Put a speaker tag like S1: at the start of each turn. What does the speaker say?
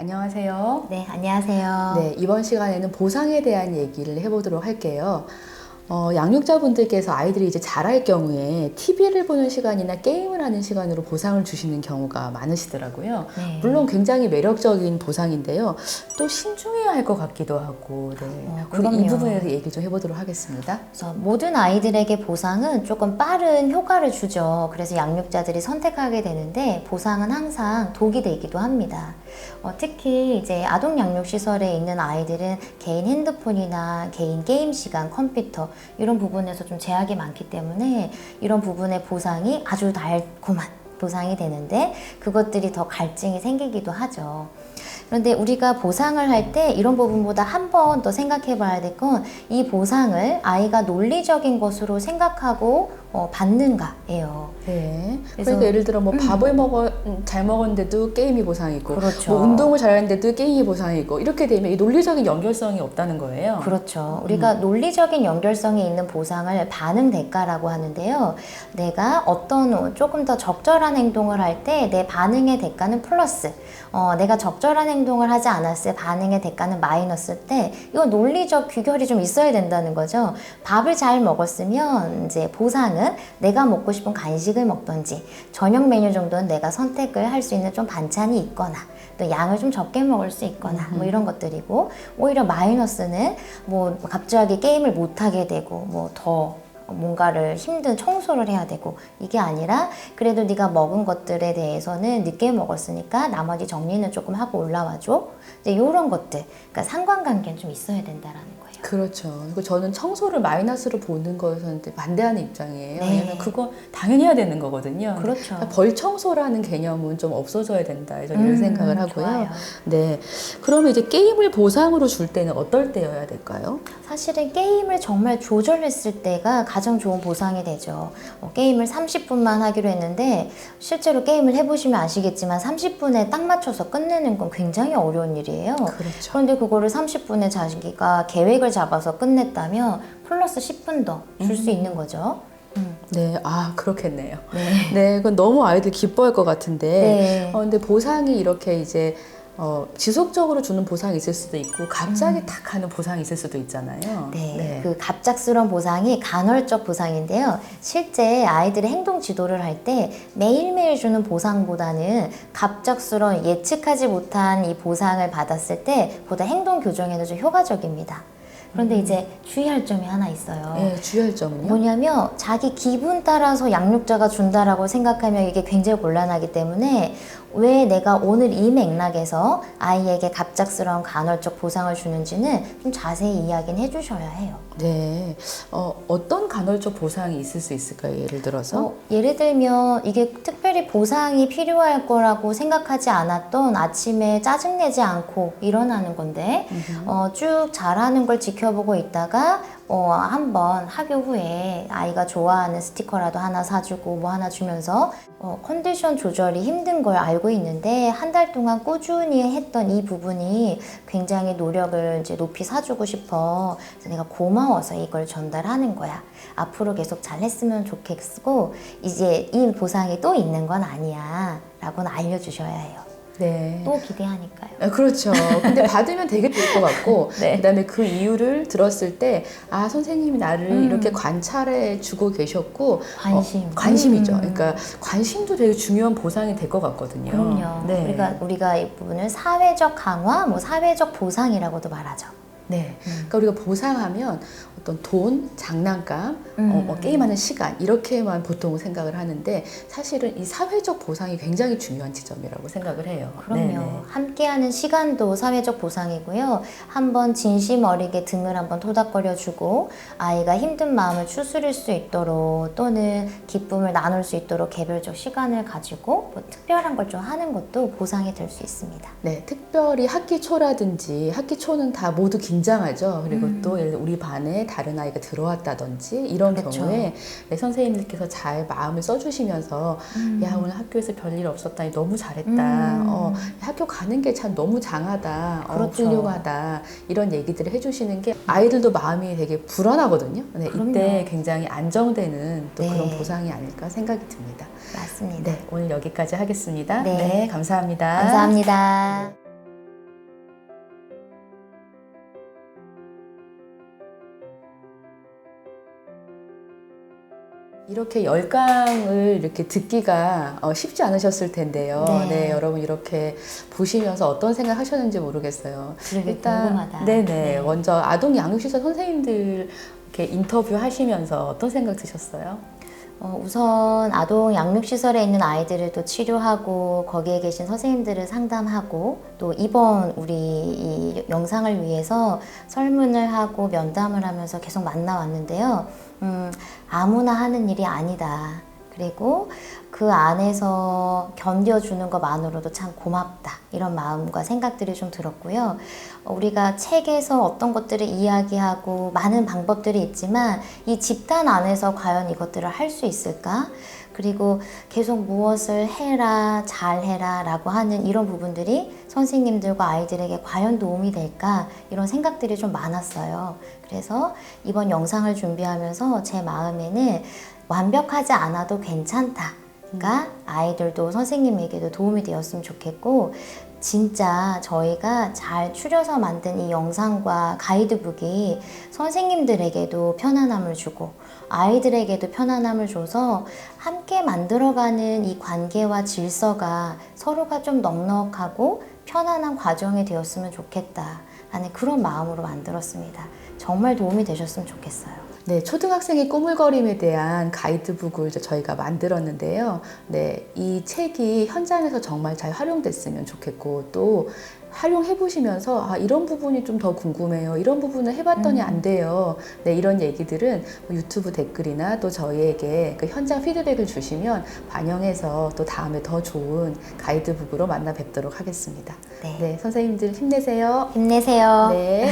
S1: 안녕하세요.
S2: 네, 안녕하세요.
S1: 네, 이번 시간에는 보상에 대한 얘기를 해보도록 할게요. 양육자분들께서 아이들이 이제 자랄 경우에 TV를 보는 시간이나 게임을 하는 시간으로 보상을 주시는 경우가 많으시더라고요.
S2: 네.
S1: 물론 굉장히 매력적인 보상인데요. 또 신중해야 할 것 같기도 하고, 네. 우리 이
S2: 그럼요.
S1: 부분에 대해서 얘기 좀 해보도록 하겠습니다.
S2: 그래서 모든 아이들에게 보상은 조금 빠른 효과를 주죠. 그래서 양육자들이 선택하게 되는데 보상은 항상 독이 되기도 합니다. 특히 이제 아동 양육 시설에 있는 아이들은 개인 핸드폰이나 개인 게임 시간, 컴퓨터 이런 부분에서 좀 제약이 많기 때문에 이런 부분의 보상이 아주 달콤한 보상이 되는데 그것들이 더 갈증이 생기기도 하죠. 그런데 우리가 보상을 할 때 이런 부분보다 한 번 더 생각해 봐야 될 건 이 보상을 아이가 논리적인 것으로 생각하고 받는가예요.
S1: 네.
S2: 그래서-
S1: 그러니까 예를 들어 뭐 밥을 잘 먹었는데도 게임이 보상이고,
S2: 그렇죠.
S1: 뭐 운동을 잘했는데도 게임이 보상이고, 이렇게 되면 이 논리적인 연결성이 없다는 거예요.
S2: 그렇죠. 우리가 논리적인 연결성이 있는 보상을 반응 대가라고 하는데요. 내가 어떤 조금 더 적절한 행동을 할 때 내 반응의 대가는 플러스, 내가 적절한 행동을 하지 않았을 반응의 대가는 마이너스일 때 이거 논리적 귀결이 좀 있어야 된다는 거죠. 밥을 잘 먹었으면 이제 보상은 내가 먹고 싶은 간식을 먹던지 저녁 메뉴 정도는 내가 선택을 할 수 있는 좀 반찬이 있거나 또 양을 좀 적게 먹을 수 있거나 뭐 이런 것들이고, 오히려 마이너스는 뭐 갑자기 게임을 못 하게 되고 뭐 더 뭔가를 힘든 청소를 해야 되고, 이게 아니라 그래도 네가 먹은 것들에 대해서는 늦게 먹었으니까 나머지 정리는 조금 하고 올라와줘. 이제 이런 것들, 그러니까 상관관계는 좀 있어야 된다라는 거예요.
S1: 그렇죠. 그리고 저는 청소를 마이너스로 보는 거에서는 반대하는 입장이에요.
S2: 네.
S1: 왜냐면 그거 당연히 해야 되는 거거든요.
S2: 그렇죠.
S1: 그러니까 벌 청소라는 개념은 좀 없어져야 된다. 저는 이런 생각을 하고요.
S2: 좋아요.
S1: 네. 그러면 이제 게임을 보상으로 줄 때는 어떨 때여야 될까요?
S2: 사실은 게임을 정말 조절했을 때가 가장 좋은 보상이 되죠. 게임을 30분만 하기로 했는데 실제로 게임을 해보시면 아시겠지만 30분에 딱 맞춰서 끝내는 건 굉장히 어려운 일이에요.
S1: 그렇죠.
S2: 그런데 그거를 30분에 자기가 계획을 잡아서 끝냈다면 플러스 10분 더 줄 수 있는 거죠.
S1: 네, 그렇겠네요.
S2: 네.
S1: 네, 그건 너무 아이들 기뻐할 것 같은데.
S2: 네.
S1: 근데 보상이 이렇게 이제 지속적으로 주는 보상이 있을 수도 있고, 갑자기 탁 하는 보상이 있을 수도 있잖아요.
S2: 네, 그 갑작스러운 보상이 간헐적 보상인데요. 실제 아이들의 행동 지도를 할 때 매일매일 주는 보상보다는 갑작스러운 예측하지 못한 이 보상을 받았을 때 보다 행동 교정에는 좀 효과적입니다. 그런데 이제 주의할 점이 하나 있어요.
S1: 네, 주의할 점은요?
S2: 뭐냐면 자기 기분 따라서 양육자가 준다라고 생각하면 이게 굉장히 곤란하기 때문에, 왜 내가 오늘 이 맥락에서 아이에게 갑작스러운 간헐적 보상을 주는지는 좀 자세히 이야기는 해주셔야 해요.
S1: 네. 어떤 간헐적 보상이 있을 수 있을까요? 예를 들어서?
S2: 예를 들면 이게 특별히 보상이 필요할 거라고 생각하지 않았던 아침에 짜증내지 않고 일어나는 건데, 쭉 잘하는 걸 지켜보고 있다가 한번 학교 후에 아이가 좋아하는 스티커라도 하나 사주고 뭐 하나 주면서 컨디션 조절이 힘든 걸 알고 있는데 한 달 동안 꾸준히 했던 이 부분이 굉장히 노력을 이제 높이 사주고 싶어. 그래서 내가 고마워서 이걸 전달하는 거야. 앞으로 계속 잘했으면 좋겠고 이제 이 보상이 또 있는 건 아니야 라고는 알려주셔야 해요.
S1: 네.
S2: 또 기대하니까요.
S1: 그렇죠. 근데 받으면 되게 좋을 것 같고,
S2: 네.
S1: 그다음에 그 이유를 들었을 때, 선생님이 나를 이렇게 관찰해 주고 계셨고,
S2: 관심.
S1: 관심이죠. 그러니까 관심도 되게 중요한 보상이 될 것 같거든요.
S2: 그럼요.
S1: 네.
S2: 우리가 이 부분을 사회적 강화, 뭐 사회적 보상이라고도 말하죠.
S1: 네. 그러니까 우리가 보상하면 어떤 돈, 장난감, 게임하는 시간 이렇게만 보통 생각을 하는데, 사실은 이 사회적 보상이 굉장히 중요한 지점이라고 생각을 해요.
S2: 그럼요.
S1: 네네.
S2: 함께하는 시간도 사회적 보상이고요. 한번 진심 어리게 등을 한번 토닥거려주고 아이가 힘든 마음을 추스릴 수 있도록, 또는 기쁨을 나눌 수 있도록 개별적 시간을 가지고 뭐 특별한 걸 좀 하는 것도 보상이 될 수 있습니다.
S1: 네, 특별히 학기 초라든지, 학기 초는 다 모두 긴장하죠. 그리고 또 예를 들어 우리 반에 다른 아이가 들어왔다든지 이런
S2: 그렇죠.
S1: 경우에 선생님들께서 잘 마음을 써주시면서 야, 오늘 학교에서 별일 없었다니 너무 잘했다. 학교 가는 게 참 너무 장하다.
S2: 그렇죠.
S1: 훌륭하다. 이런 얘기들을 해주시는 게 아이들도 마음이 되게 불안하거든요. 네,
S2: 그럼요.
S1: 이때 굉장히 안정되는 또
S2: 네.
S1: 그런 보상이 아닐까 생각이 듭니다.
S2: 맞습니다.
S1: 네, 오늘 여기까지 하겠습니다.
S2: 네.
S1: 네, 감사합니다.
S2: 감사합니다.
S1: 이렇게 10강을 이렇게 듣기가 쉽지 않으셨을 텐데요.
S2: 네.
S1: 네, 여러분 이렇게 보시면서 어떤 생각 하셨는지 모르겠어요.
S2: 그러게 궁금하다.
S1: 네네.
S2: 네.
S1: 먼저 아동 양육시설 선생님들 이렇게 인터뷰 하시면서 어떤 생각 드셨어요?
S2: 우선 아동 양육시설에 있는 아이들을 또 치료하고 거기에 계신 선생님들을 상담하고 또 이번 우리 이 영상을 위해서 설문을 하고 면담을 하면서 계속 만나왔는데요. 아무나 하는 일이 아니다. 그리고 그 안에서 견뎌주는 것만으로도 참 고맙다. 이런 마음과 생각들이 좀 들었고요. 우리가 책에서 어떤 것들을 이야기하고 많은 방법들이 있지만 이 집단 안에서 과연 이것들을 할 수 있을까? 그리고 계속 무엇을 해라, 잘해라 라고 하는 이런 부분들이 선생님들과 아이들에게 과연 도움이 될까? 이런 생각들이 좀 많았어요. 그래서 이번 영상을 준비하면서 제 마음에는 완벽하지 않아도 괜찮다. 그러니까 아이들도 선생님에게도 도움이 되었으면 좋겠고 진짜 저희가 잘 추려서 만든 이 영상과 가이드북이 선생님들에게도 편안함을 주고 아이들에게도 편안함을 줘서 함께 만들어가는 이 관계와 질서가 서로가 좀 넉넉하고 편안한 과정이 되었으면 좋겠다 라는 그런 마음으로 만들었습니다. 정말 도움이 되셨으면 좋겠어요.
S1: 네, 초등학생의 꾸물거림에 대한 가이드북을 저희가 만들었는데요. 네, 이 책이 현장에서 정말 잘 활용됐으면 좋겠고 또 활용해 보시면서 이런 부분이 좀 더 궁금해요. 이런 부분을 해봤더니 안 돼요. 네, 이런 얘기들은 유튜브 댓글이나 또 저희에게 그 현장 피드백을 주시면 반영해서 또 다음에 더 좋은 가이드북으로 만나 뵙도록 하겠습니다.
S2: 네.
S1: 네, 선생님들 힘내세요.
S2: 힘내세요.
S1: 네.